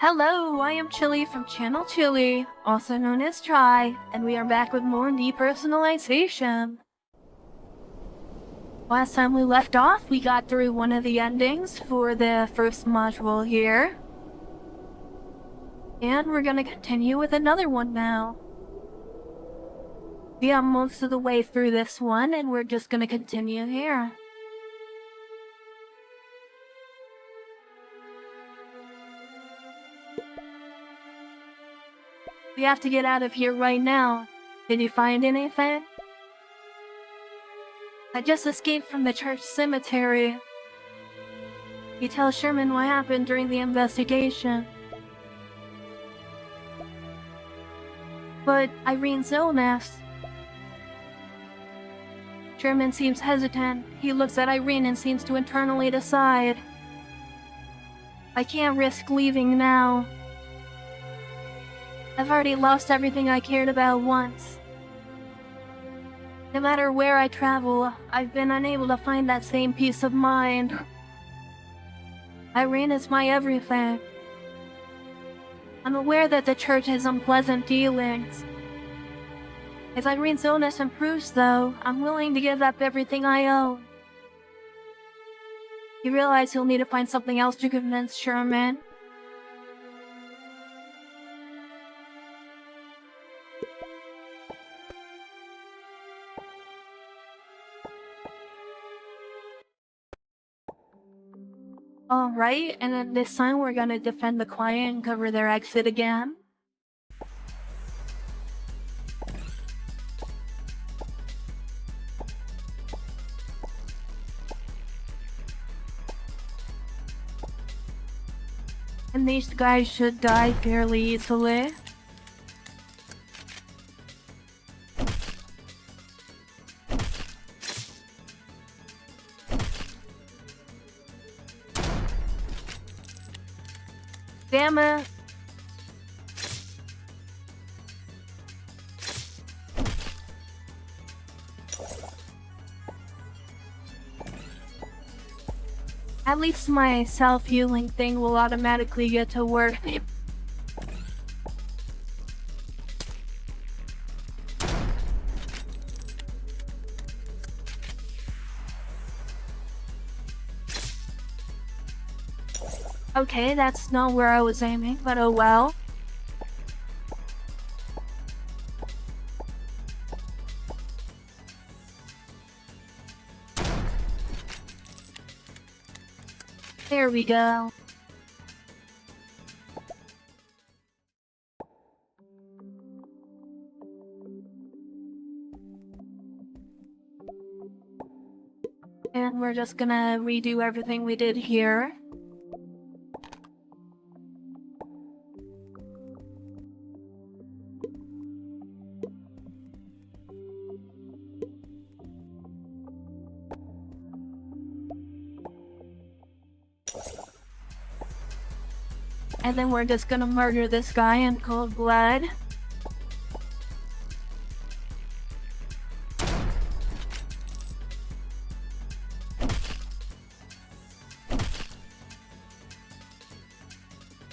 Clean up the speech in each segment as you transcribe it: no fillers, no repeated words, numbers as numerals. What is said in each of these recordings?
Hello, I am Chylli from channel Chylli, also known as Try, and we are back with more depersonalization. Last time we left off, we got through one of the endings for the first module here. And we're gonna continue with another one now. We are most of the way through this one, and we're just gonna continue here. We have to get out of here right now. Did you find anything? I just escaped from the church cemetery. You tell Sherman what happened during the investigation. But Irene's illness. Sherman seems hesitant. He looks at Irene and seems to internally decide. I can't risk leaving now. I've already lost everything I cared about once. No matter where I travel, I've been unable to find that same peace of mind. Irene is my everything. I'm aware that the church has unpleasant dealings. As Irene's illness improves, though, I'm willing to give up everything I own. You realize you'll need to find something else to convince Sherman. Alright, and then this time we're gonna defend the client and cover their exit again. And these guys should die fairly easily. Damn it. At least my self-healing thing will automatically get to work. Okay, that's not where I was aiming, but oh well. There we go. And we're just gonna redo everything we did here. And then we're just gonna murder this guy in cold blood.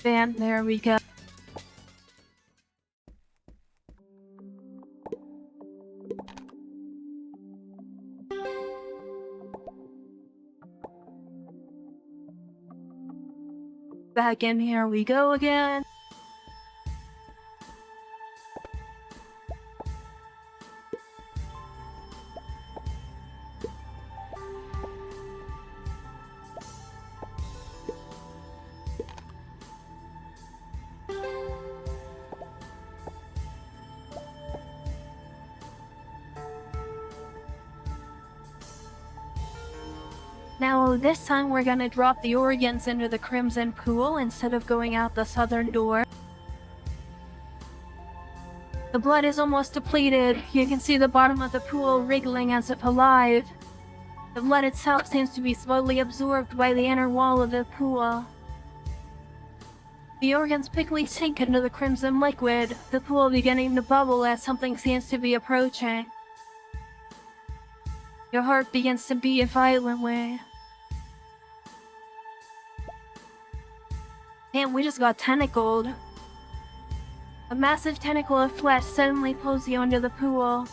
And there we go. Back in here we go again. Now, this time we're gonna drop the organs into the Crimson Pool instead of going out the southern door. The blood is almost depleted. You can see the bottom of the pool wriggling as if alive. The blood itself seems to be slowly absorbed by the inner wall of the pool. The organs quickly sink into the crimson liquid, the pool beginning to bubble as something seems to be approaching. Your heart begins to beat violently. Damn, we just got tentacled. A massive tentacle of flesh suddenly pulls you into the pool.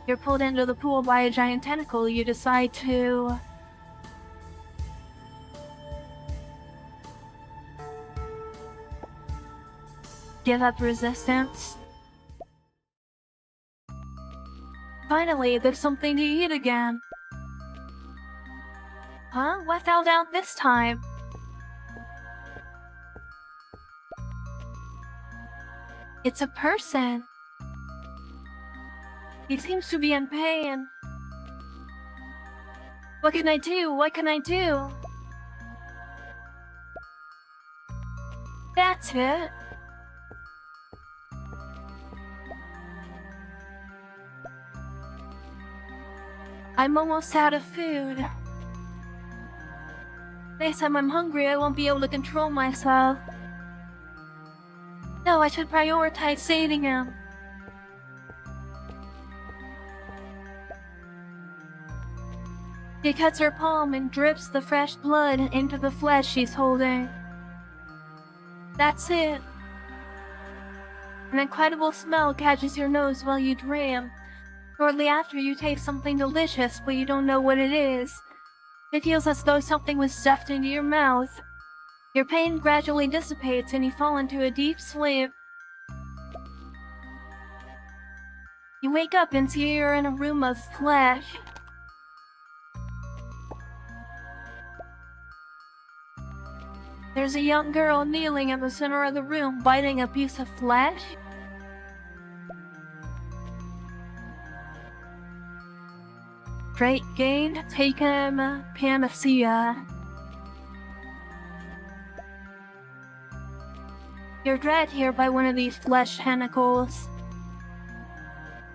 You're pulled into the pool by a giant tentacle. You decide to give up resistance. Finally, there's something to eat again. Huh? What fell down this time? It's a person. He seems to be in pain. What can I do? What can I do? That's it. I'm almost out of food. Next time I'm hungry, I won't be able to control myself. No, I should prioritize saving him. She cuts her palm and drips the fresh blood into the flesh she's holding. That's it. An incredible smell catches your nose while you dream. Shortly after, you taste something delicious, but you don't know what it is. It feels as though something was stuffed into your mouth. Your pain gradually dissipates and you fall into a deep sleep. You wake up and see you're in a room of flesh. There's a young girl kneeling in the center of the room, biting a piece of flesh. Trait gained, taken, panacea. You're dragged here by one of these flesh tentacles.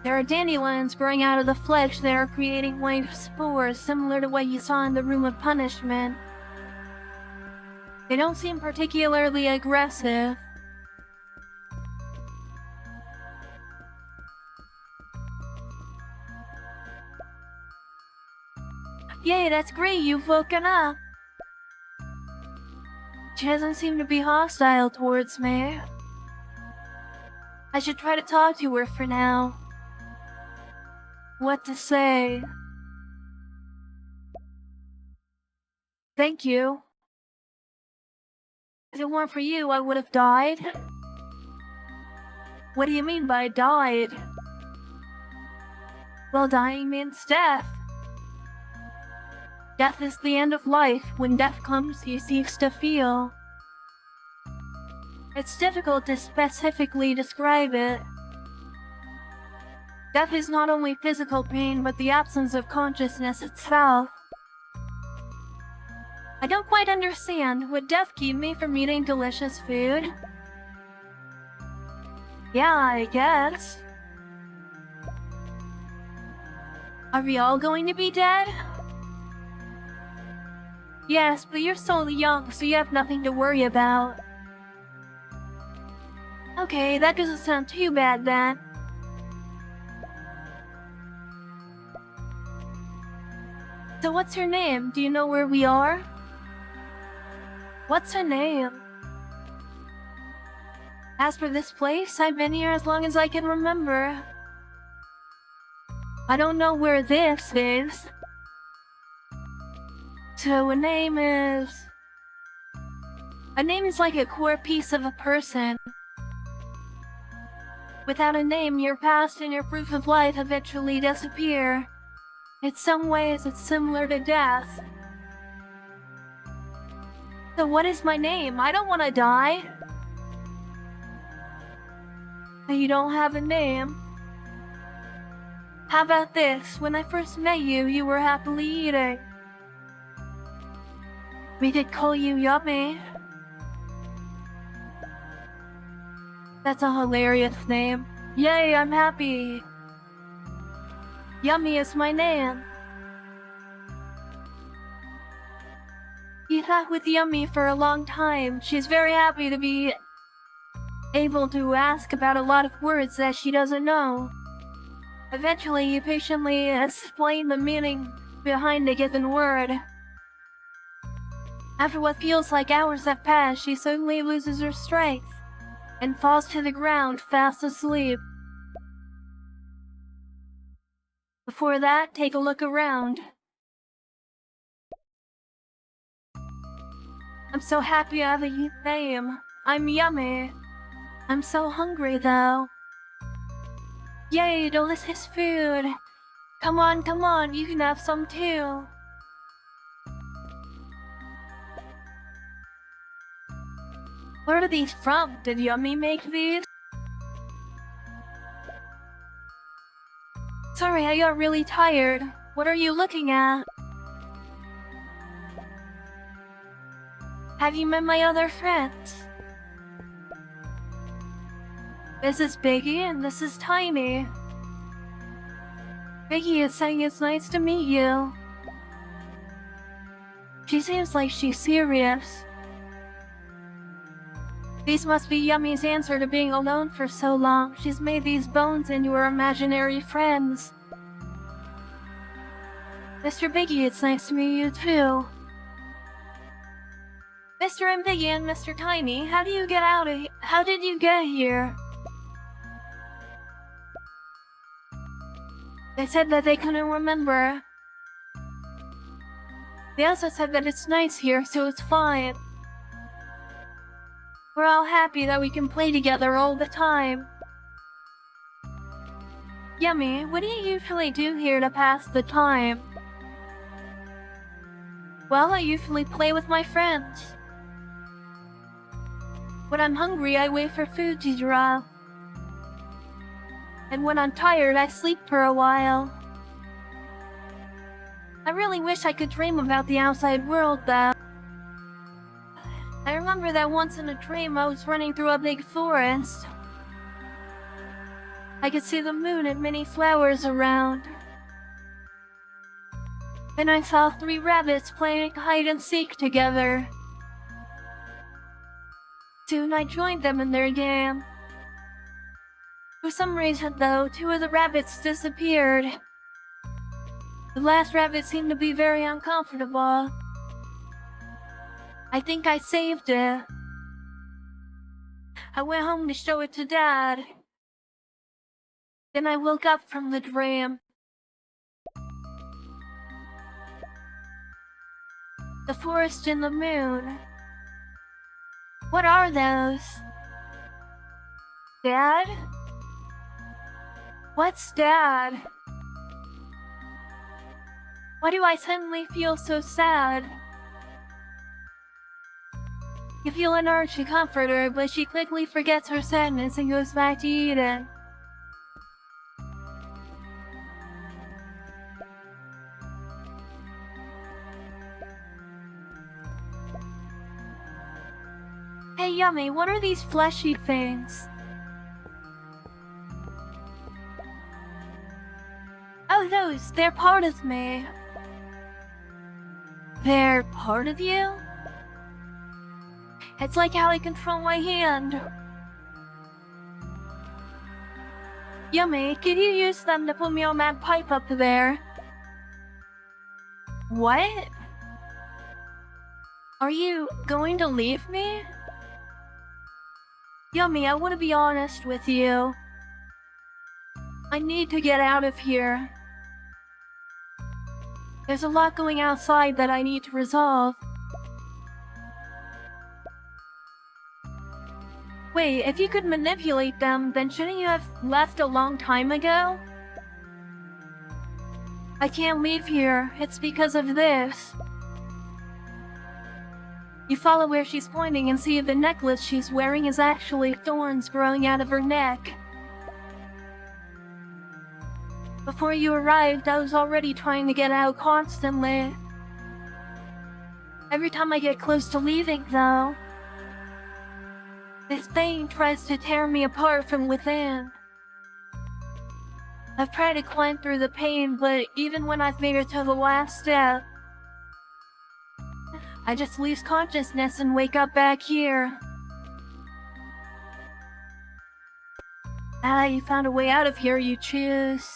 There are dandelions growing out of the flesh that are creating white spores similar to what you saw in the room of punishment. They don't seem particularly aggressive. Yay, that's great, you've woken up. She doesn't seem to be hostile towards me. I should try to talk to her for now. What to say? Thank you. If it weren't for you, I would have died. What do you mean by died? Well, dying means death. Death is the end of life. When death comes, you cease to feel. It's difficult to specifically describe it. Death is not only physical pain, but the absence of consciousness itself. I don't quite understand. Would death keep me from eating delicious food? Yeah, I guess. Are we all going to be dead? Yes, but you're so young, so you have nothing to worry about. Okay, that doesn't sound too bad then. So what's her name? Do you know where we are? What's her name? As for this place, I've been here as long as I can remember. I don't know where this is. So a name is like a core piece of a person. Without a name, your past and your proof of life eventually disappear. In some ways, it's similar to death. So what is my name? I don't want to die. You don't have a name. How about this? When I first met you, you were happily eating. We could call you Yummy. That's a hilarious name. Yay, I'm happy. Yummy is my name. He sat with Yummy for a long time. She's very happy to be able to ask about a lot of words that she doesn't know. Eventually, he patiently explained the meaning behind a given word. After what feels like hours have passed, she suddenly loses her strength and falls to the ground fast asleep. Before that, take a look around. I'm so happy I have a name. I'm Yummy. I'm so hungry though. Yay, delicious food. Come on, you can have some too. Where are these from? Did Yummy make these? Sorry, I got really tired. What are you looking at? Have you met my other friends? This is Biggie and this is Tiny. Biggie is saying it's nice to meet you. She seems like she's serious. These must be Yummy's answer to being alone for so long. She's made these bones into her imaginary friends. Mr. Biggie, it's nice to meet you too. Mr. and Biggie and Mr. Tiny, how did you get here? They said that they couldn't remember. They also said that it's nice here, so it's fine. We're all happy that we can play together all the time. Yummy, what do you usually do here to pass the time? Well, I usually play with my friends. When I'm hungry, I wait for food to drop. And when I'm tired, I sleep for a while. I really wish I could dream about the outside world, though. I remember that once in a dream I was running through a big forest. I could see the moon and many flowers around. Then I saw 3 rabbits playing hide and seek together. Soon I joined them in their game. For some reason, though, 2 of the rabbits disappeared. The last rabbit seemed to be very uncomfortable. I think I saved it. I went home to show it to Dad. Then I woke up from the dream. The forest and the moon. What are those? Dad? What's Dad? Why do I suddenly feel so sad? You feel an urge to comfort her, but she quickly forgets her sadness and goes back to eating. Hey Yummy, what are these fleshy things? Oh, they're part of me. They're part of you? It's like how I control my hand. Yummy, could you use them to put me on that pipe up there? What? Are you going to leave me? Yummy, I want to be honest with you. I need to get out of here. There's a lot going outside that I need to resolve. Wait, if you could manipulate them, then shouldn't you have left a long time ago? I can't leave here. It's because of this. You follow where she's pointing and see the necklace she's wearing is actually thorns growing out of her neck. Before you arrived, I was already trying to get out constantly. Every time I get close to leaving, though, this thing tries to tear me apart from within. I've tried to climb through the pain, but even when I've made it to the last step, I just lose consciousness and wake up back here. You found a way out of here, you choose.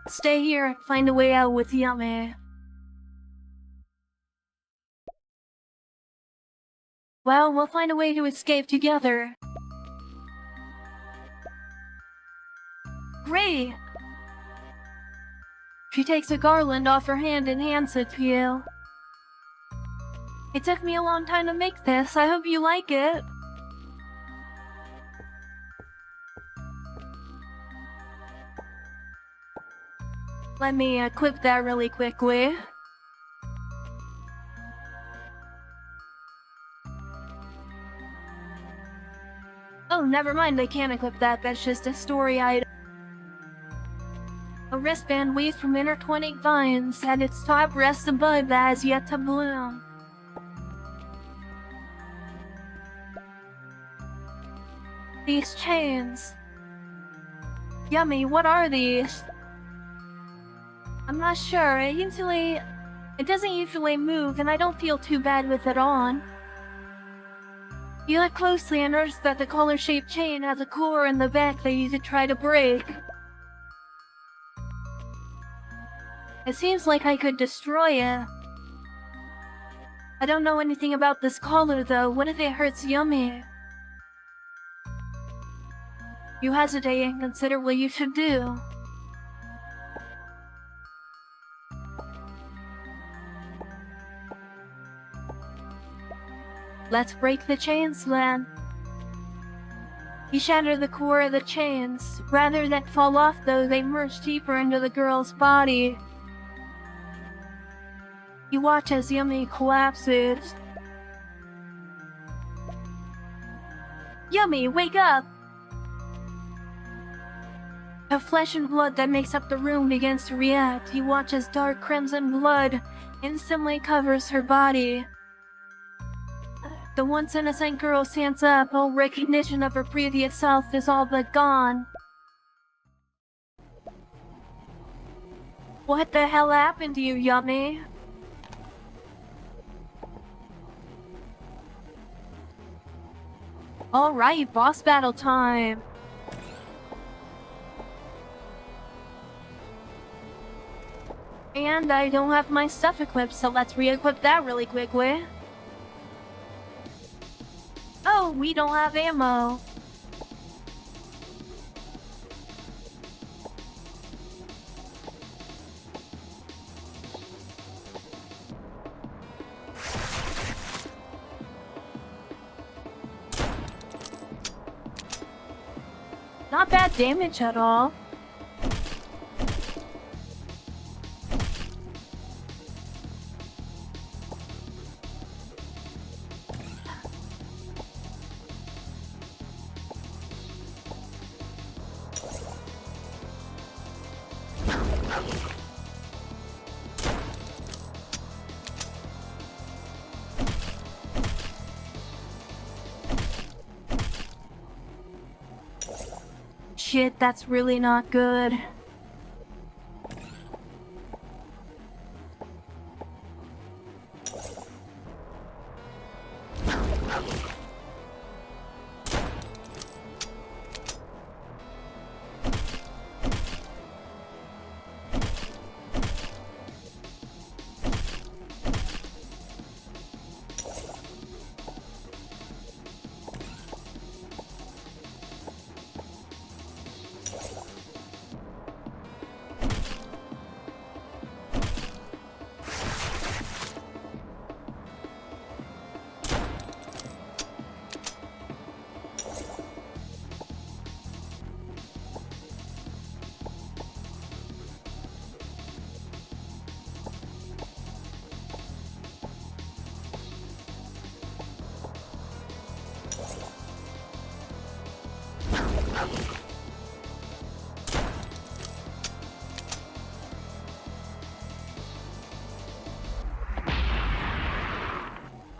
Stay here and find a way out with Yummy. Well, we'll find a way to escape together. Great! She takes a garland off her hand and hands it to you. It took me a long time to make this. I hope you like it. Let me equip that really quickly. Oh, never mind, I can't equip that. That's just a story item. A wristband weaved from intertwining vines. At its top rests a bud that has yet to bloom. These chains. Yummy, what are these? I'm not sure. It doesn't usually move, and I don't feel too bad with it on. You look closely and notice that the collar-shaped chain has a core in the back that you could try to break. It seems like I could destroy it. I don't know anything about this collar though. What if it hurts Yummy? You hesitate and consider what you should do. Let's break the chains then. You shatter the core of the chains. Rather than fall off though, they merge deeper into the girl's body. You watch as Yummy collapses. Yummy, wake up! The flesh and blood that makes up the room begins to react. You watch as dark crimson blood instantly covers her body. The once innocent girl stands up. All recognition of her previous self is all but gone. What the hell happened to you, Yummy? Alright, boss battle time. And I don't have my stuff equipped, so let's re-equip that really quickly. Oh, we don't have ammo. Not bad damage at all. Shit, that's really not good.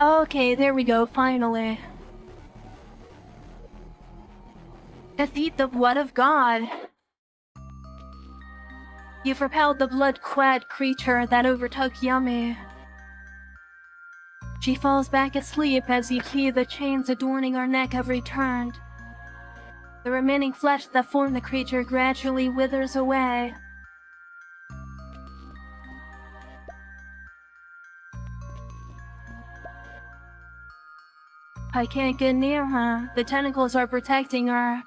Okay, there we go, finally. Defeat the blood of God. You've repelled the blood-clad creature that overtook Yummy. She falls back asleep as you see the chains adorning her neck have returned. The remaining flesh that formed the creature gradually withers away. I can't get near her. The tentacles are protecting her.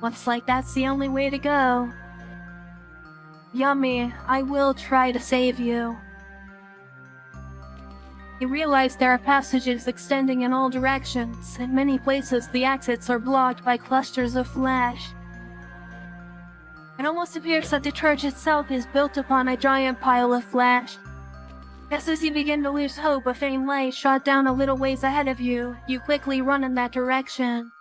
Looks like that's the only way to go. Yummy, I will try to save you. You realize there are passages extending in all directions. In many places, the exits are blocked by clusters of flesh. It almost appears that the church itself is built upon a giant pile of flesh. Just as you begin to lose hope, a faint light shot down a little ways ahead of you. You quickly run in that direction.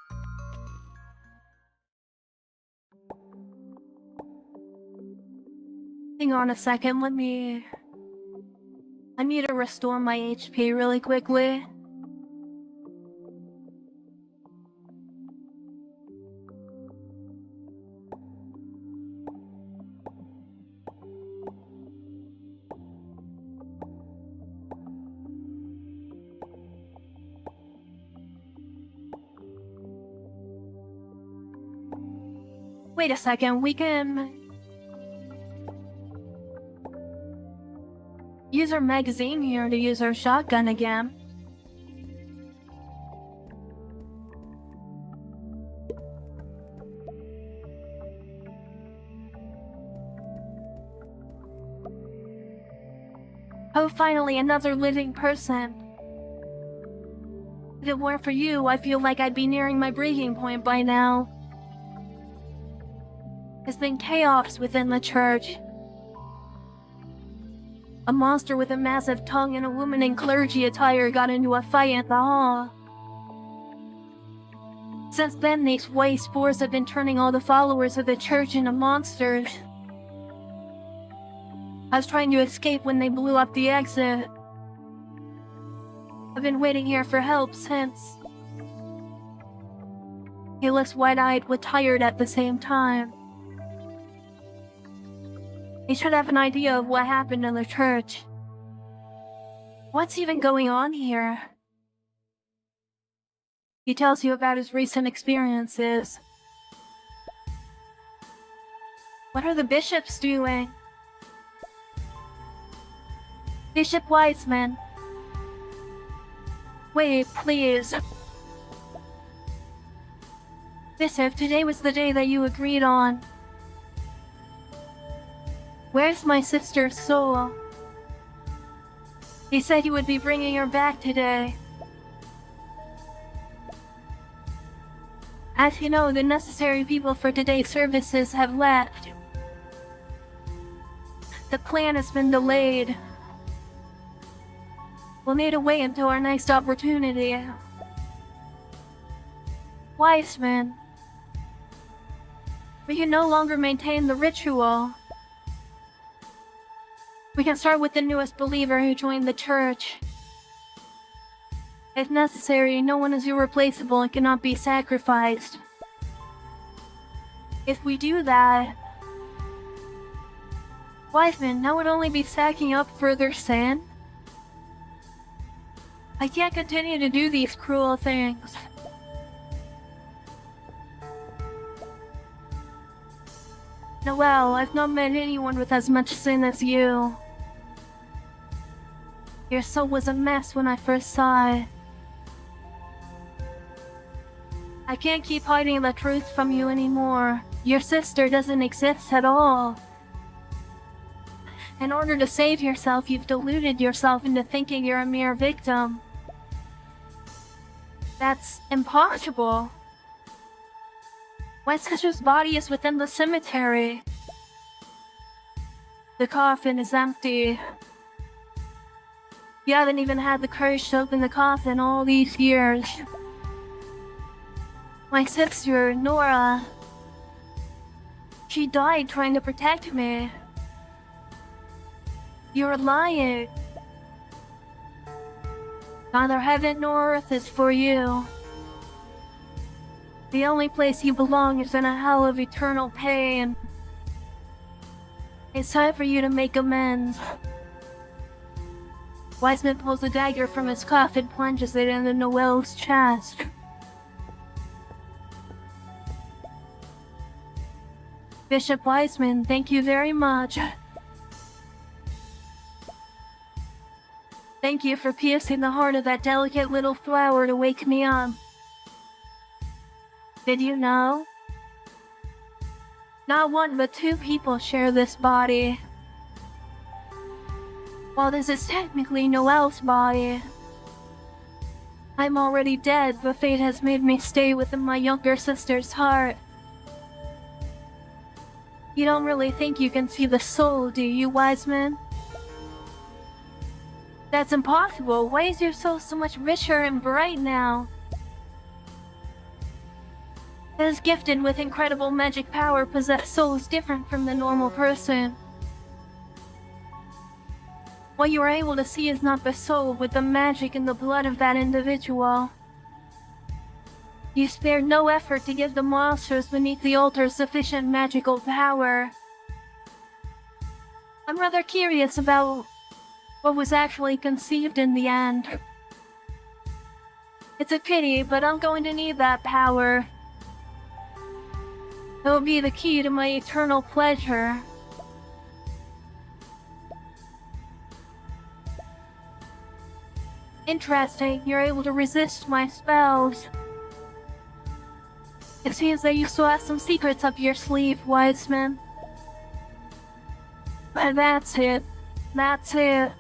Hang on a second, I need to restore my HP really quickly. Wait a second, we can use our magazine here to use our shotgun again. Oh, finally, another living person. If it weren't for you, I feel like I'd be nearing my breaking point by now. There's been chaos within the church. A monster with a massive tongue and a woman in clergy attire got into a fight at the hall. Since then, these waste spores have been turning all the followers of the church into monsters. I was trying to escape when they blew up the exit. I've been waiting here for help since. He looks wide-eyed but tired at the same time. He should have an idea of what happened in the church. What's even going on here? He tells you about his recent experiences. What are the bishops doing? Bishop Wiseman. Wait, please. Bishop, today was the day that you agreed on. Where's my sister's soul? He said he would be bringing her back today. As you know, the necessary people for today's services have left. The plan has been delayed. We'll need to wait until our next opportunity. Wiseman. We can no longer maintain the ritual. We can start with the newest believer who joined the church. If necessary, no one is irreplaceable and cannot be sacrificed. If we do that, Wiseman, that would only be stacking up further sin. I can't continue to do these cruel things. Noelle, I've not met anyone with as much sin as you. Your soul was a mess when I first saw it. I can't keep hiding the truth from you anymore. Your sister doesn't exist at all. In order to save yourself, you've deluded yourself into thinking you're a mere victim. That's impossible. My sister's body is within the cemetery. The coffin is empty. You haven't even had the courage to open the coffin all these years. My sister, Nora, she died trying to protect me. You're lying. Neither heaven nor earth is for you. The only place you belong is in a hell of eternal pain. It's time for you to make amends. Wiseman pulls a dagger from his cuff and plunges it into Noelle's chest. Bishop Wiseman, thank you very much. Thank you for piercing the heart of that delicate little flower to wake me up. Did you know? Not one but two people share this body. While this is technically Noelle's body, I'm already dead, but fate has made me stay within my younger sister's heart. You don't really think you can see the soul, do you, Wiseman? That's impossible. Why is your soul so much richer and bright now? Those gifted with incredible magic power possess souls different from the normal person. What you are able to see is not the soul, but the magic in the blood of that individual. You spared no effort to give the monsters beneath the altar sufficient magical power. I'm rather curious about what was actually conceived in the end. It's a pity, but I'm going to need that power. It will be the key to my eternal pleasure. Interesting, you're able to resist my spells. It seems that you still have some secrets up your sleeve, Wiseman. But that's it. That's it.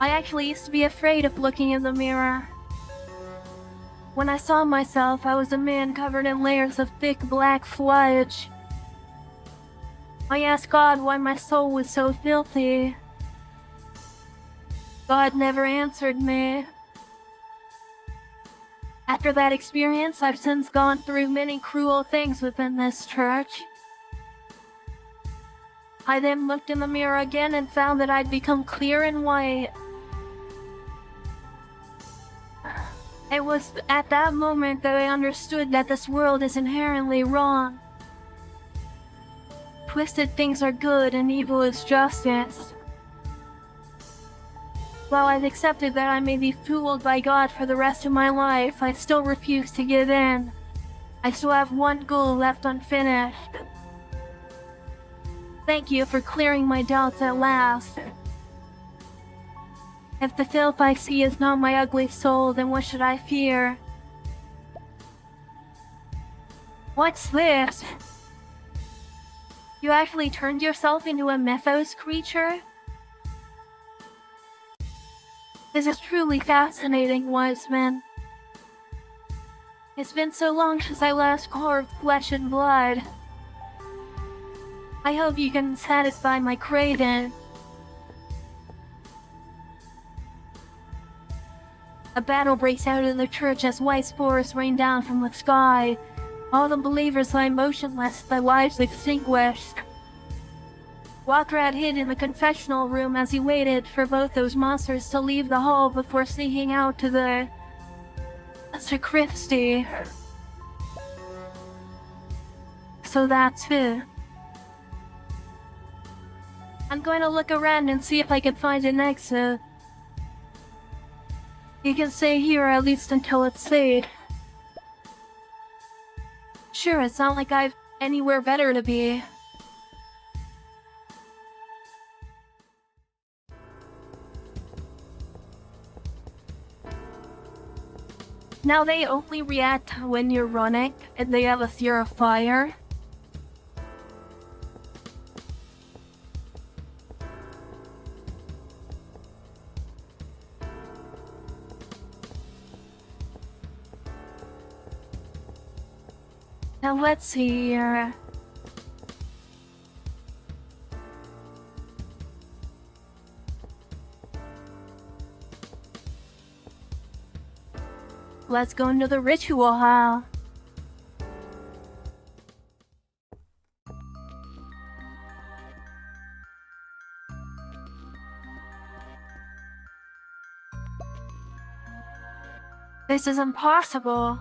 I actually used to be afraid of looking in the mirror. When I saw myself, I was a man covered in layers of thick black sludge. I asked God why my soul was so filthy. God never answered me. After that experience, I've since gone through many cruel things within this church. I then looked in the mirror again and found that I'd become clear and white. It was at that moment that I understood that this world is inherently wrong. Twisted things are good and evil is justice. While I've accepted that I may be fooled by God for the rest of my life, I still refuse to give in. I still have one goal left unfinished. Thank you for clearing my doubts at last. If the filth I see is not my ugly soul, then what should I fear? What's this? You actually turned yourself into a mythos creature? This is truly fascinating, Wiseman. It's been so long since I last carved flesh and blood. I hope you can satisfy my craving. A battle breaks out in the church as white spores rain down from the sky. All the believers lie motionless, their lives extinguished. Walker had hid in the confessional room as he waited for both those monsters to leave the hall before sneaking out to the sacristy. So that's it. I'm going to look around and see if I can find an exit. You can stay here at least until it's safe. Sure, it's not like I've anywhere better to be. Now they only react when you're running, and they have a fear of fire. Now let's see here. Let's go into the ritual hall. This is impossible.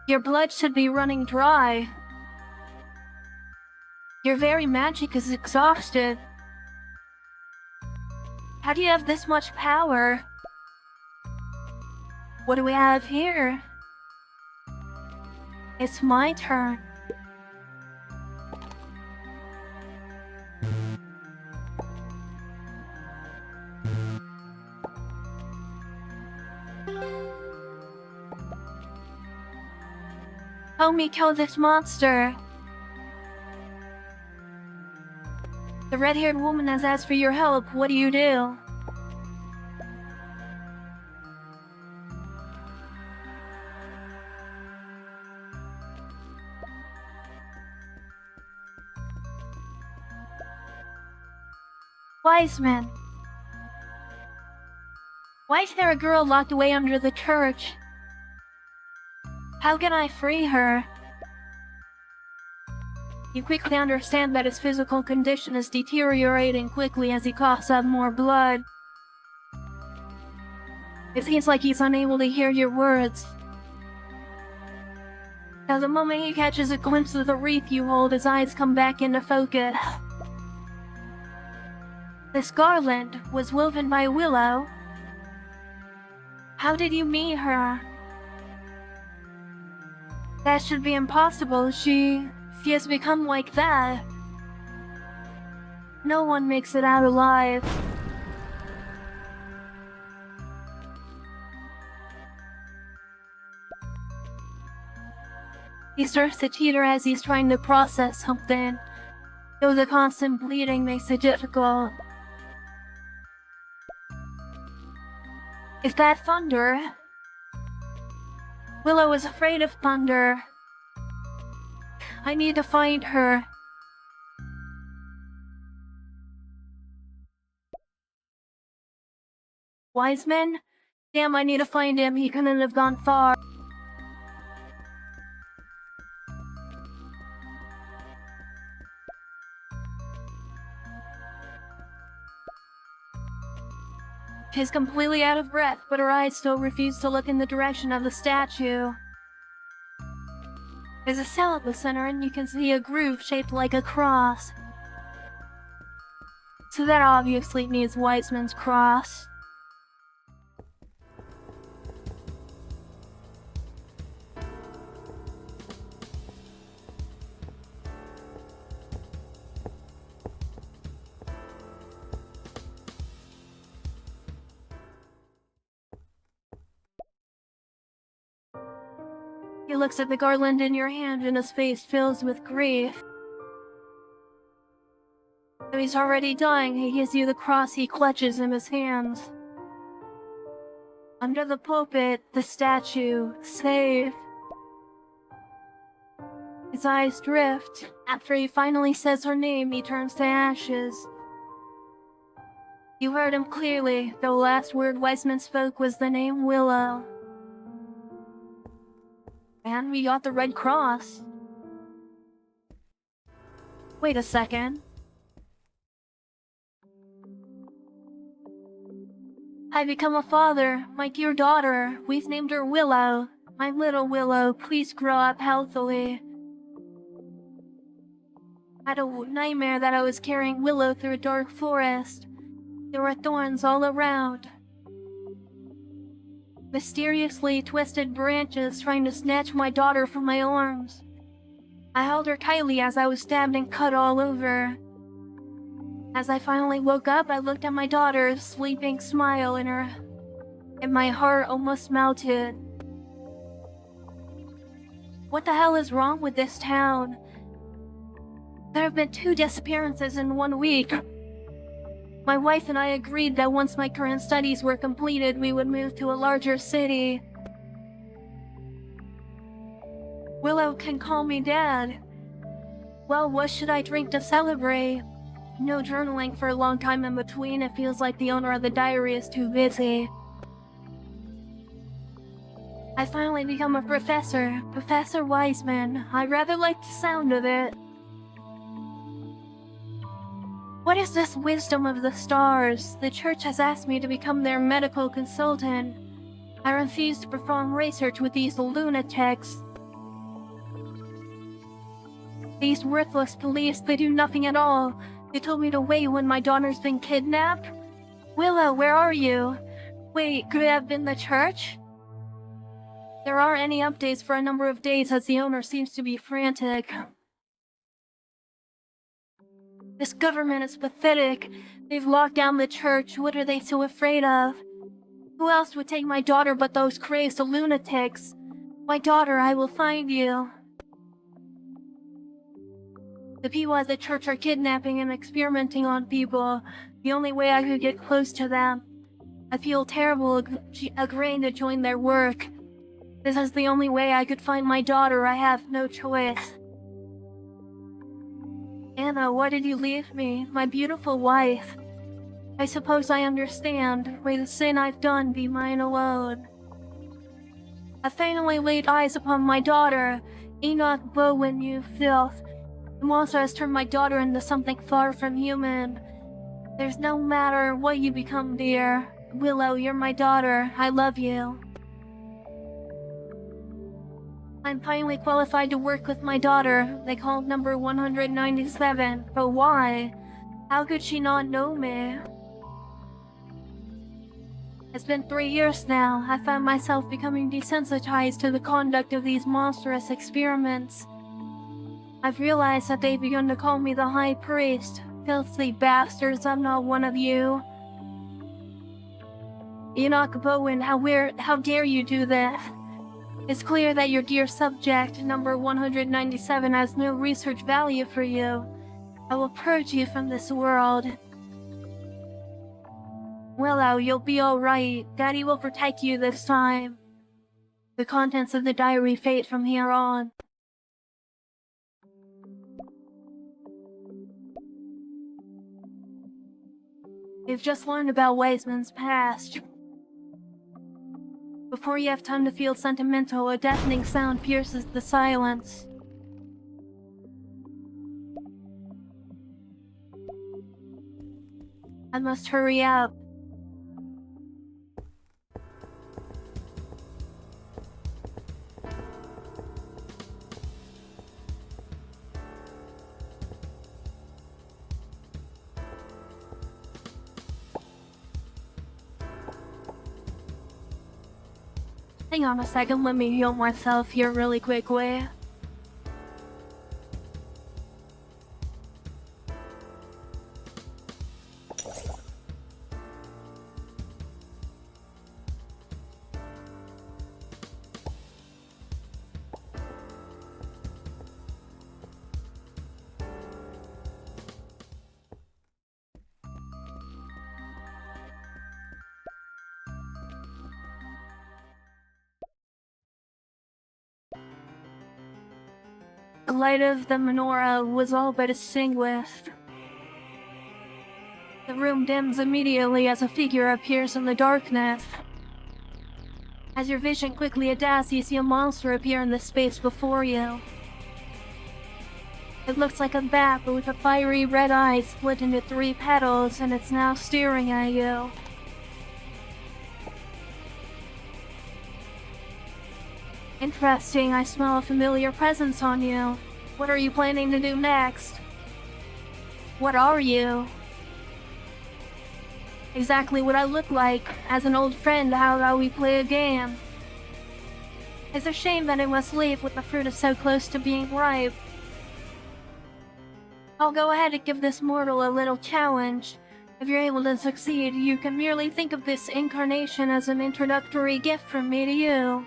Your blood should be running dry. Your very magic is exhausted. How do you have this much power? What do we have here? It's my turn. Help me kill this monster. The red-haired woman has asked for your help. What do you do? Wiseman. Why is there a girl locked away under the church? How can I free her? You quickly understand that his physical condition is deteriorating quickly as he coughs up more blood. It seems like he's unable to hear your words. Now the moment he catches a glimpse of the wreath you hold, his eyes come back into focus. This garland was woven by Willow. How did you meet her? That should be impossible. She has become like that. No one makes it out alive. He starts to teeter as he's trying to process something, though the constant bleeding makes it difficult. Is that thunder? Willow is afraid of thunder. I need to find her. Wiseman? Damn, I need to find him. He couldn't have gone far. She's completely out of breath, but her eyes still refuse to look in the direction of the statue. There's a cell at the center, and you can see a groove shaped like a cross. So that obviously means Wiseman's cross. He looks at the garland in your hand and his face fills with grief. Though he's already dying, he gives you the cross he clutches in his hands. Under the pulpit, the statue, save. His eyes drift. After he finally says her name, he turns to ashes. You heard him clearly. The last word Wiseman spoke was the name Willow. And we got the red cross. Wait a second. I've become a father. My dear daughter. We've named her Willow. My little Willow, please grow up healthily. I had a nightmare that I was carrying Willow through a dark forest. There were thorns all around. Mysteriously twisted branches trying to snatch my daughter from my arms. I held her tightly as I was stabbed and cut all over. As I finally woke up, I looked at my daughter's sleeping smile and my heart almost melted. What the hell is wrong with this town? There have been 2 disappearances in 1 week. My wife and I agreed that once my current studies were completed, we would move to a larger city. Willow can call me Dad. Well, what should I drink to celebrate? No journaling for a long time in between. It feels like the owner of the diary is too busy. I finally become a professor. Professor Wiseman. I rather like the sound of it. What is this wisdom of the stars? The church has asked me to become their medical consultant. I refuse to perform research with these lunatics. These worthless police, they do nothing at all. They told me to wait when my daughter's been kidnapped. Willow, where are you? Wait, could it have been the church? There aren't any updates for a number of days as the owner seems to be frantic. This government is pathetic. They've locked down the church. What are they so afraid of? Who else would take my daughter but those crazed lunatics? My daughter, I will find you. The people at the church are kidnapping and experimenting on people. The only way I could get close to them. I feel terrible agreeing to join their work. This is the only way I could find my daughter. I have no choice. Anna, why did you leave me? My beautiful wife. I suppose I understand. May the sin I've done be mine alone. I finally laid eyes upon my daughter. Enoch Bowen, you filth. The monster has turned my daughter into something far from human. There's no matter what you become, dear. Willow, you're my daughter. I love you. I'm finally qualified to work with my daughter. They called number 197. But why? How could she not know me? It's been 3 years now. I found myself becoming desensitized to the conduct of these monstrous experiments. I've realized that they've begun to call me the High Priest. Filthy bastards, I'm not one of you. Enoch Bowen, how dare you do this? It's clear that your dear subject, number 197, has no research value for you. I will purge you from this world. Willow, you'll be alright. Daddy will protect you this time. The contents of the diary fade from here on. We've just learned about Wiseman's past. Before you have time to feel sentimental, a deafening sound pierces the silence. I must hurry up. Hang on a second, let me heal myself here really quickly. The light of the menorah was all but extinguished. The room dims immediately as a figure appears in the darkness. As your vision quickly adapts, you see a monster appear in the space before you. It looks like a bat, but with a fiery red eye split into 3 petals, and it's now staring at you. Interesting, I smell a familiar presence on you. What are you planning to do next? What are you? Exactly what I look like. As an old friend, how about we play a game? It's a shame that I must leave with the fruit is so close to being ripe. I'll go ahead and give this mortal a little challenge. If you're able to succeed, you can merely think of this incarnation as an introductory gift from me to you.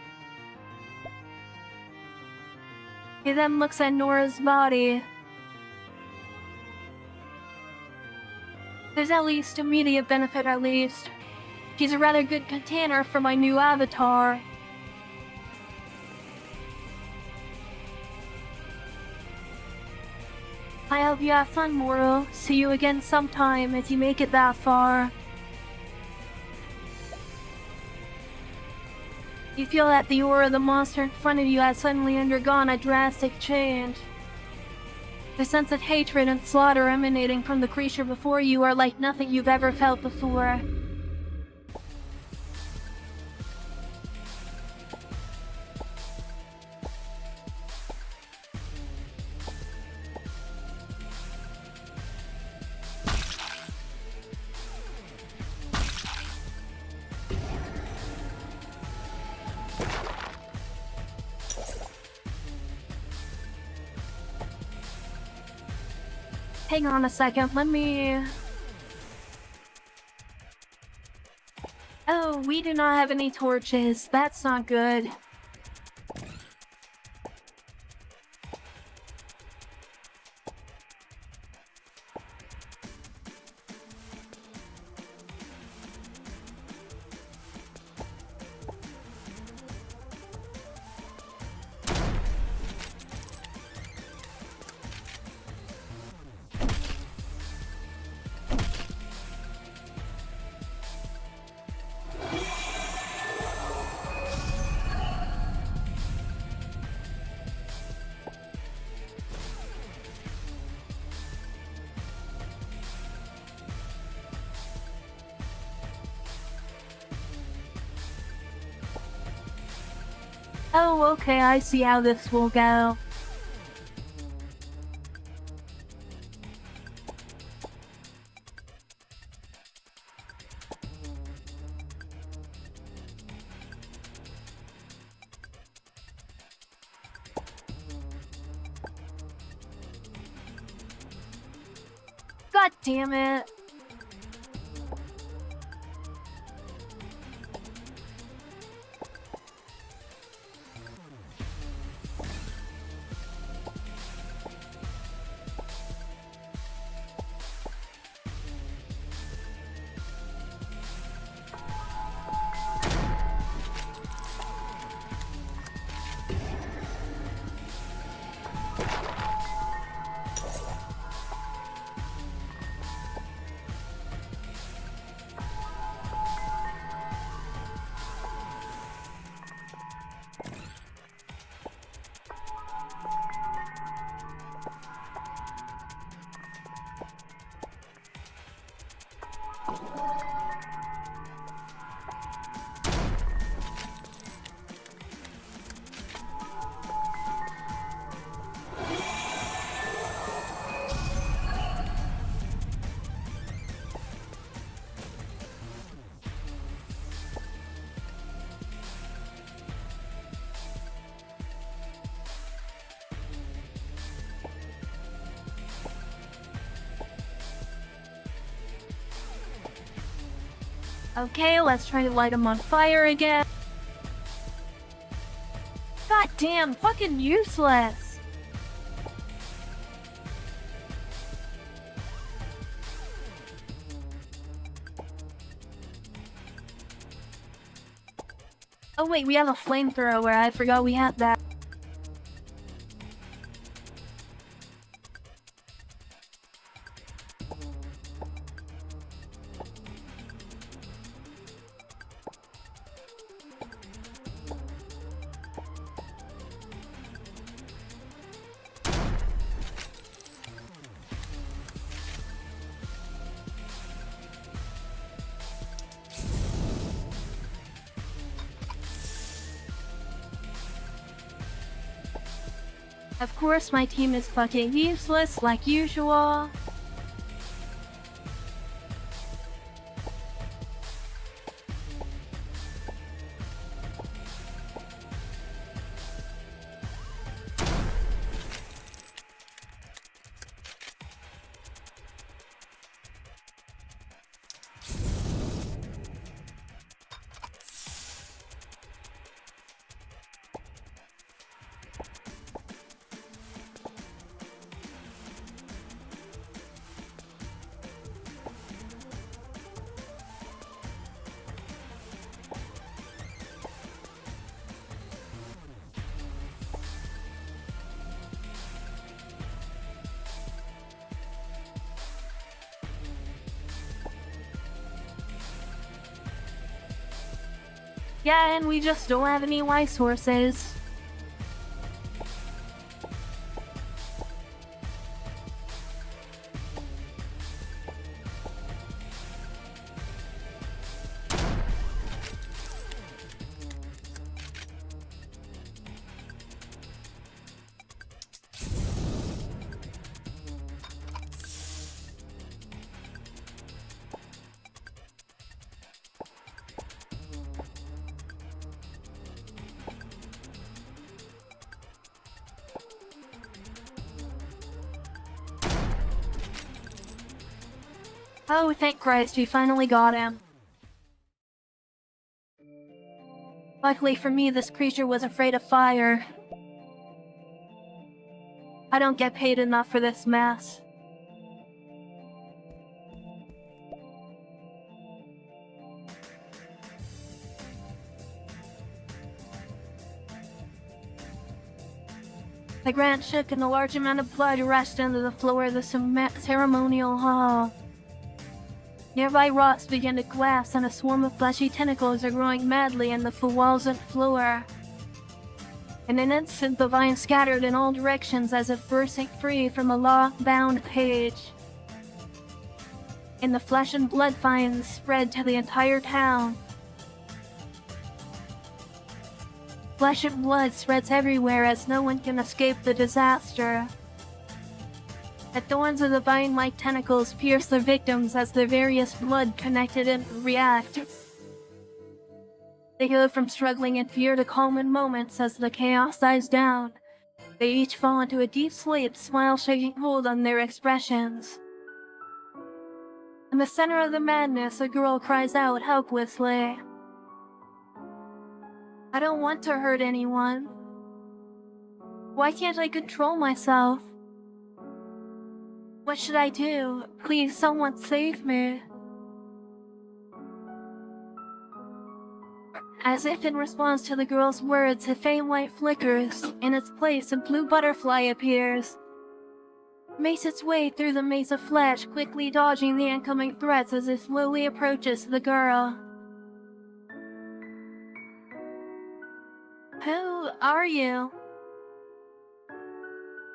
He then looks at Nora's body. There's at least immediate benefit at least. She's a rather good container for my new avatar. I hope you have fun, mortal. See you again sometime if you make it that far. You feel that the aura of the monster in front of you has suddenly undergone a drastic change. The sense of hatred and slaughter emanating from the creature before you are like nothing you've ever felt before. Hang on a second, let me... Oh, we do not have any torches. That's not good. Oh, okay, I see how this will go. God damn it. Okay, let's try to light him on fire again. God damn, fucking useless. Oh wait, we have a flamethrower. I forgot we had that. Of course, my team is fucking useless, like usual. Yeah, and we just don't have any light sources. Oh, thank Christ, we finally got him. Luckily for me, this creature was afraid of fire. I don't get paid enough for this mess. The ground shook and a large amount of blood rushed into the floor of the ceremonial hall. Nearby rocks began to collapse and a swarm of fleshy tentacles are growing madly in the walls and floor. In an instant, the vines scattered in all directions as if bursting free from a law-bound cage. And the flesh and blood vines spread to the entire town. Flesh and blood spreads everywhere as no one can escape the disaster. The thorns of the vine-like tentacles pierce their victims as their various blood connected and react. They go from struggling in fear to calm in moments as the chaos dies down. They each fall into a deep sleep, smile shaking hold on their expressions. In the center of the madness, a girl cries out helplessly. I don't want to hurt anyone. Why can't I control myself? What should I do? Please, someone save me. As if in response to the girl's words, a faint light flickers. In its place, a blue butterfly appears. It makes its way through the maze of flesh, quickly dodging the incoming threats as it slowly approaches the girl. Who are you?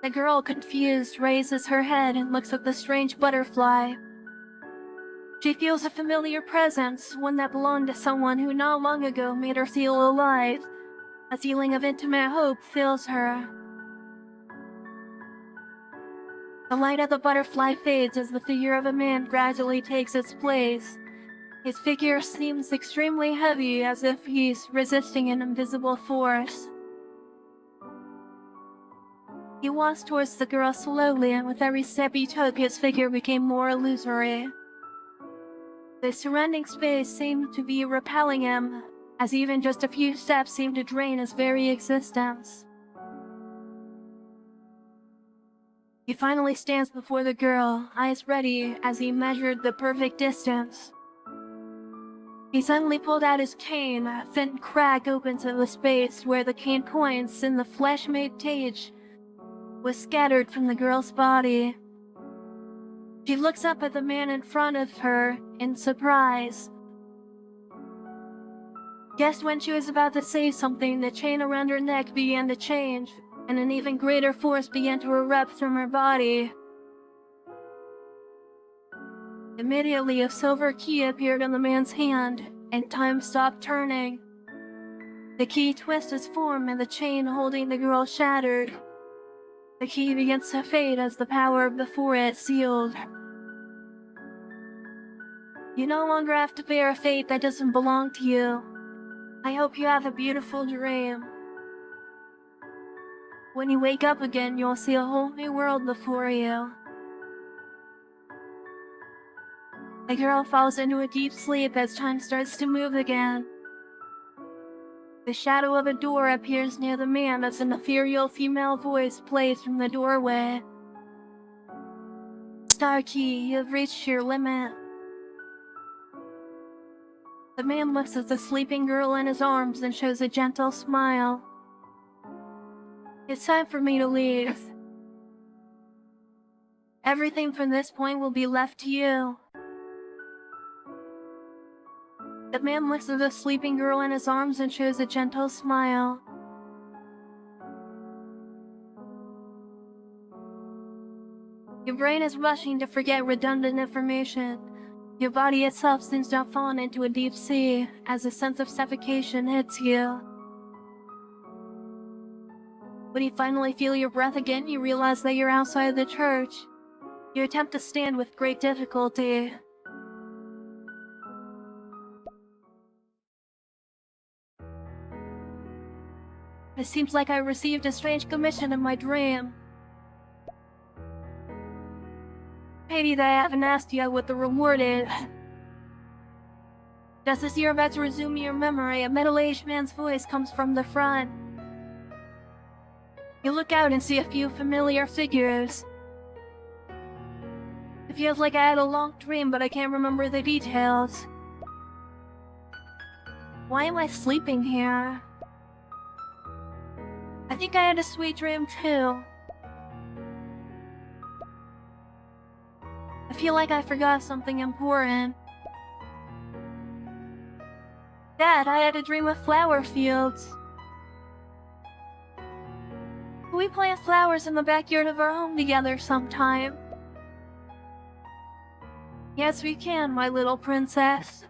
The girl, confused, raises her head and looks at the strange butterfly. She feels a familiar presence, one that belonged to someone who not long ago made her feel alive. A feeling of intimate hope fills her. The light of the butterfly fades as the figure of a man gradually takes its place. His figure seems extremely heavy, as if he's resisting an invisible force. He walks towards the girl slowly, and with every step he took, his figure became more illusory. The surrounding space seemed to be repelling him, as even just a few steps seemed to drain his very existence. He finally stands before the girl, eyes ready as he measured the perfect distance. He suddenly pulled out his cane. A thin crack opens in the space where the cane points, and the flesh-made cage was scattered from the girl's body. She looks up at the man in front of her in surprise. Just when she was about to say something, the chain around her neck began to change, and an even greater force began to erupt from her body. Immediately, a silver key appeared in the man's hand, and time stopped turning. The key twists its form, and the chain holding the girl shattered. The key begins to fade as the power before it sealed. You no longer have to bear a fate that doesn't belong to you. I hope you have a beautiful dream. When you wake up again, you'll see a whole new world before you. The girl falls into a deep sleep as time starts to move again. The shadow of a door appears near the man as an ethereal female voice plays from the doorway. Starkey, you have reached your limit. The man looks at the sleeping girl in his arms and shows a gentle smile. It's time for me to leave. Everything from this point will be left to you. The man looks at the sleeping girl in his arms and shows a gentle smile. Your brain is rushing to forget redundant information. Your body itself seems to have fallen into a deep sea as a sense of suffocation hits you. When you finally feel your breath again, you realize that you're outside the church. You attempt to stand with great difficulty. It seems like I received a strange commission in my dream. Pity that I haven't asked yet what the reward is. Just as you're about to resume your memory, a middle-aged man's voice comes from the front. You look out and see a few familiar figures. It feels like I had a long dream, but I can't remember the details. Why am I sleeping here? I think I had a sweet dream too. I feel like I forgot something important. Dad, I had a dream of flower fields. We plant flowers in the backyard of our home together sometime. Yes, we can, my little princess.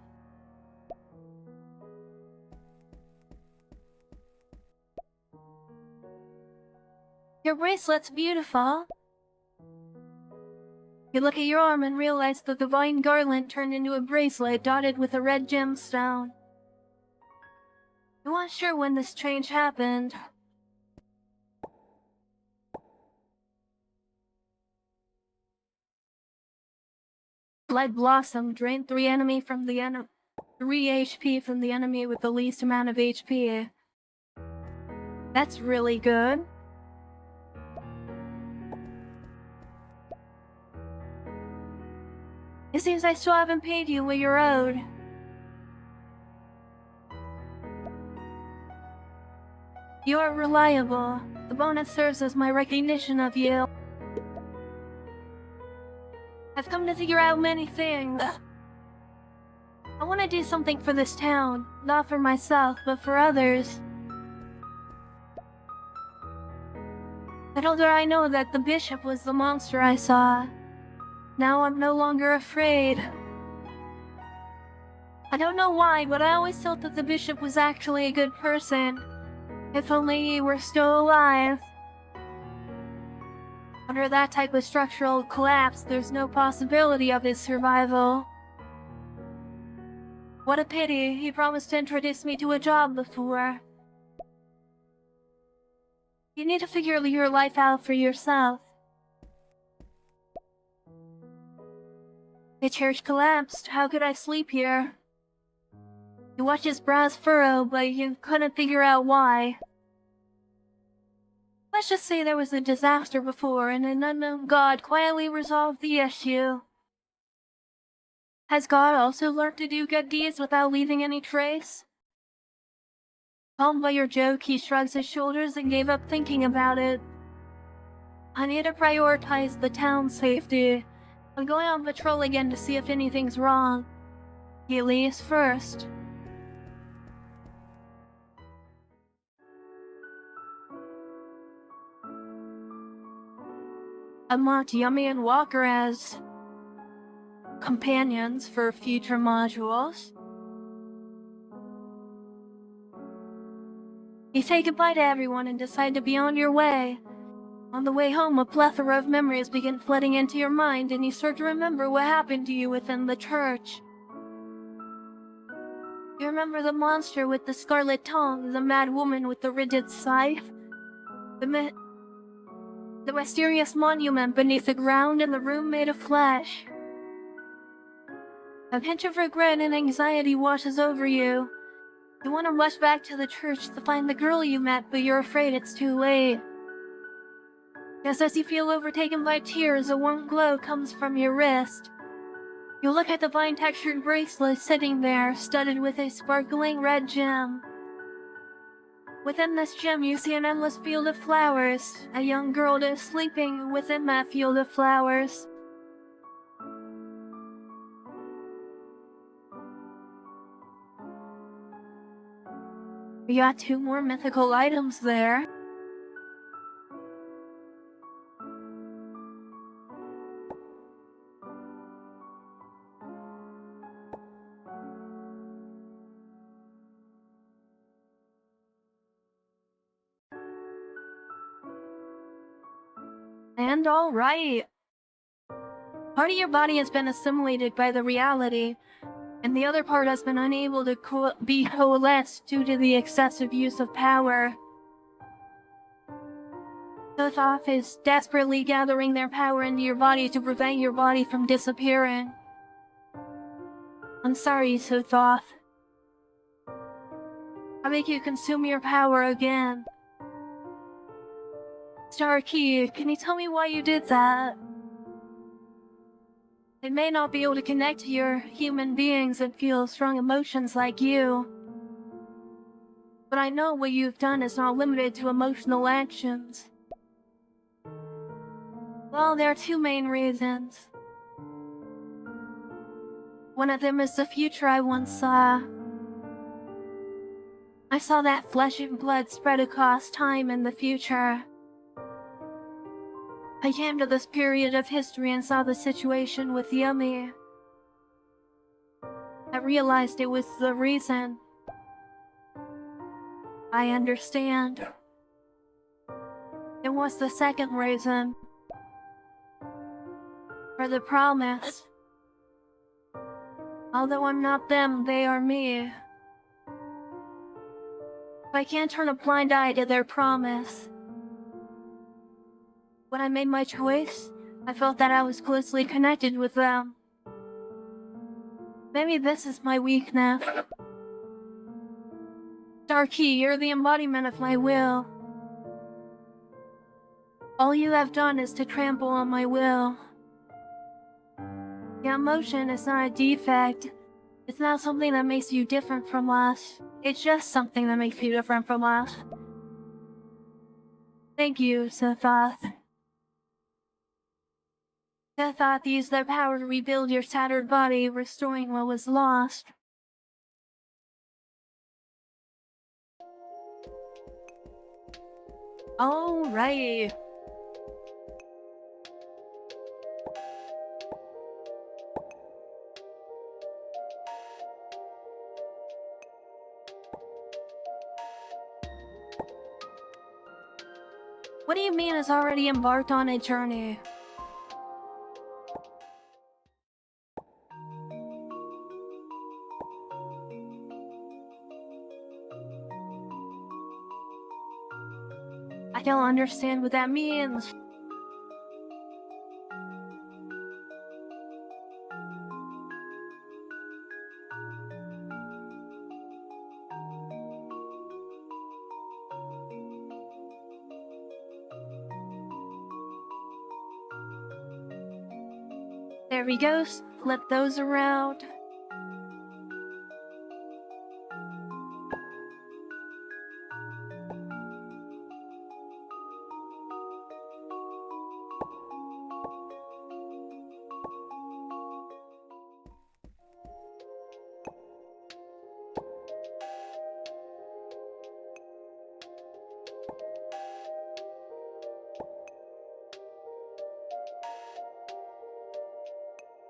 Your bracelet's beautiful. You look at your arm and realize that the vine garland turned into a bracelet dotted with a red gemstone. You aren't sure when this change happened. Blood Blossom drained 3 HP from the enemy with the least amount of HP. That's really good. It seems I still haven't paid you what you're owed. You are reliable. The bonus serves as my recognition of you. I've come to figure out many things. I want to do something for this town, not for myself, but for others. Little did I know that the bishop was the monster I saw. Now I'm no longer afraid. I don't know why, but I always felt that the bishop was actually a good person. If only he were still alive. Under that type of structural collapse, there's no possibility of his survival. What a pity, he promised to introduce me to a job before. You need to figure your life out for yourself. The church collapsed. How could I sleep here? You watched his brows furrow, but you couldn't figure out why. Let's just say there was a disaster before, and an unknown god quietly resolved the issue. Has God also learned to do good deeds without leaving any trace? Calmed by your joke, he shrugs his shoulders and gave up thinking about it. I need to prioritize the town's safety. I'm going on patrol again to see if anything's wrong. Chylli is first. I marked Yummy and Walker as companions for future modules. You say goodbye to everyone and decide to be on your way. On the way home, a plethora of memories begin flooding into your mind, and you start to remember what happened to you within the church. You remember the monster with the scarlet tongue, the mad woman with the rigid scythe, the mysterious monument beneath the ground, and the room made of flesh. A pinch of regret and anxiety washes over you. You want to rush back to the church to find the girl you met, but you're afraid it's too late. Just as you feel overtaken by tears, a warm glow comes from your wrist. You look at the vine-textured bracelet sitting there, studded with a sparkling red gem. Within this gem, you see an endless field of flowers. A young girl is sleeping within that field of flowers. We got 2 more mythical items there. And alright. Part of your body has been assimilated by the reality, and the other part has been unable to be coalesced due to the excessive use of power. Sothoth is desperately gathering their power into your body to prevent your body from disappearing. I'm sorry, Sothoth. I'll make you consume your power again. Starkey, can you tell me why you did that? I may not be able to connect to your human beings and feel strong emotions like you. But I know what you've done is not limited to emotional actions. Well, there are two main reasons. One of them is the future I once saw. I saw that flesh and blood spread across time in the future. I came to this period of history and saw the situation with Yummy. I realized it was the reason. I understand. It was the second reason. For the promise. Although I'm not them, they are me. I can't turn a blind eye to their promise. When I made my choice, I felt that I was closely connected with them. Maybe this is my weakness. Darky, you're the embodiment of my will. All you have done is to trample on my will. The emotion is not a defect. It's not something that makes you different from us. It's just something that makes you different from us. Thank you, Sothoth. Sothoth used their power to rebuild your shattered body, restoring what was lost. Alrighty. What do you mean it's already embarked on a journey? I don't understand what that means. There he goes. Flip those around.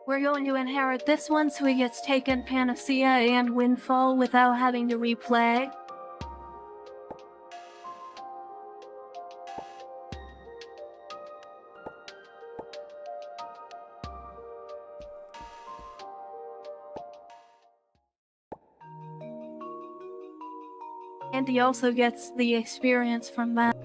We're going to inherit this one so he gets taken Panacea and Windfall without having to replay. And he also gets the experience from that.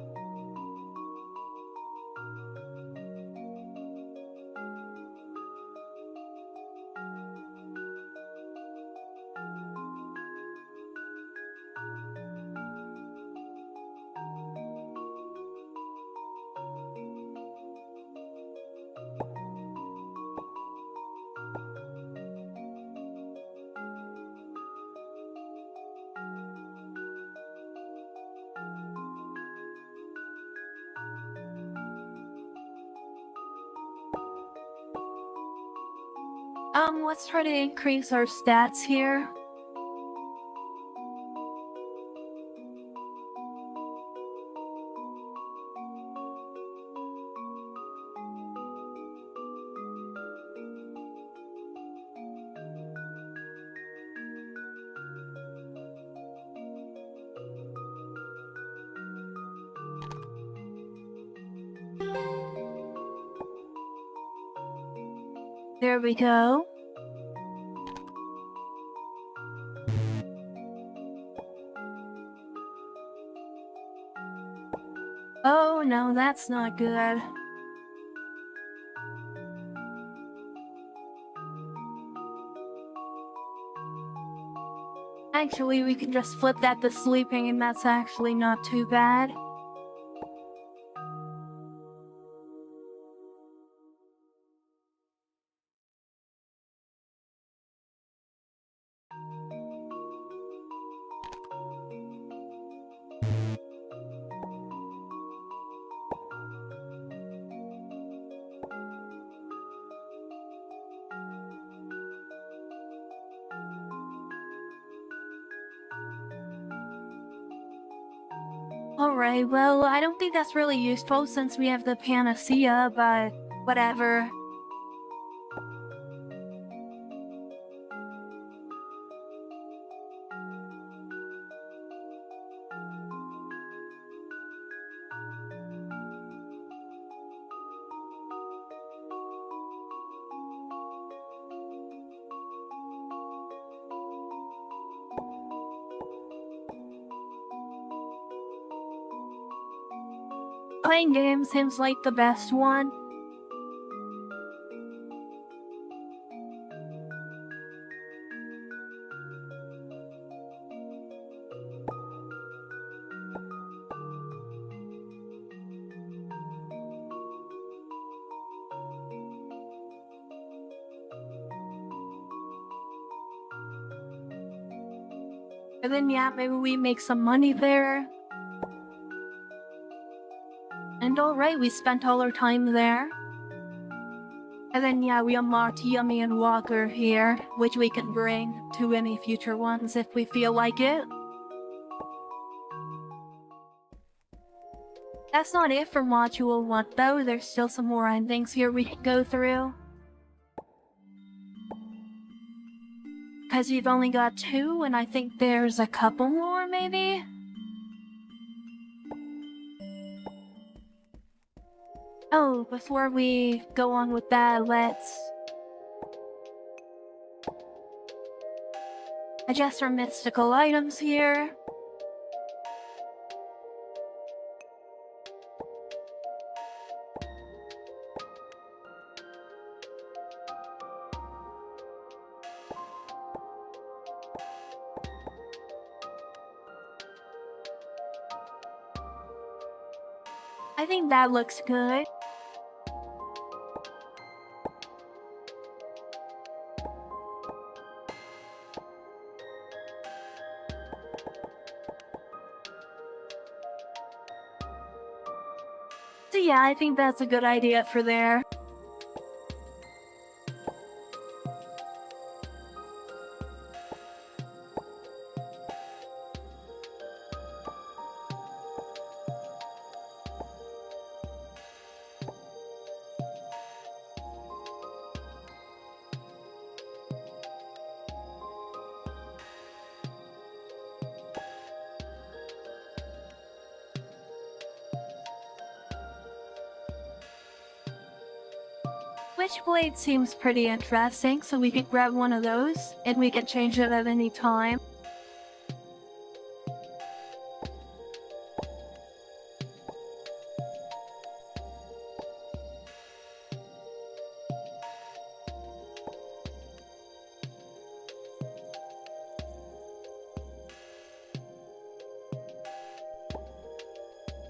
Let's try to increase our stats here. There we go. Oh no, that's not good. Actually, we can just flip that to sleeping, and that's actually not too bad. Alright, well, I don't think that's really useful since we have the panacea, but whatever. Playing games seems like the best one. And then yeah, maybe we make some money there. And alright, we spent all our time there. And then yeah, we unlocked Yummy and Walker here, which we can bring to any future ones if we feel like it. That's not it for Module 1 though, there's still some more endings here we can go through. Because we've only got 2, and I think there's a couple more, maybe? Oh, before we go on with that, let's adjust our mystical items here. I think that looks good. So yeah, I think that's a good idea for there. Switchblade seems pretty interesting, so we can grab one of those, and we can change it at any time.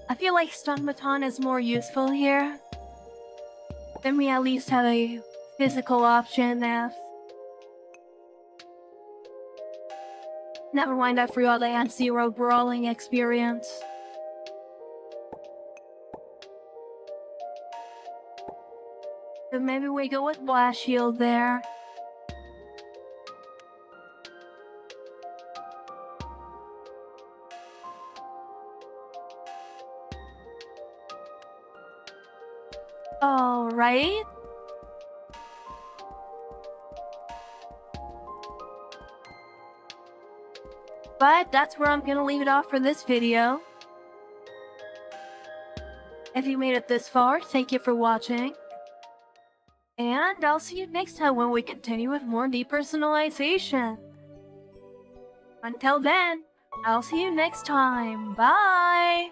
I feel like Stun Baton is more useful here. Then we at least have a physical option if... Never mind, I forgot I had 0 brawling experience. So maybe we go with Blast Shield there. Alright. But that's where I'm gonna leave it off for this video. If you made it this far, thank you for watching. And I'll see you next time when we continue with more depersonalization. Until then, I'll see you next time. Bye!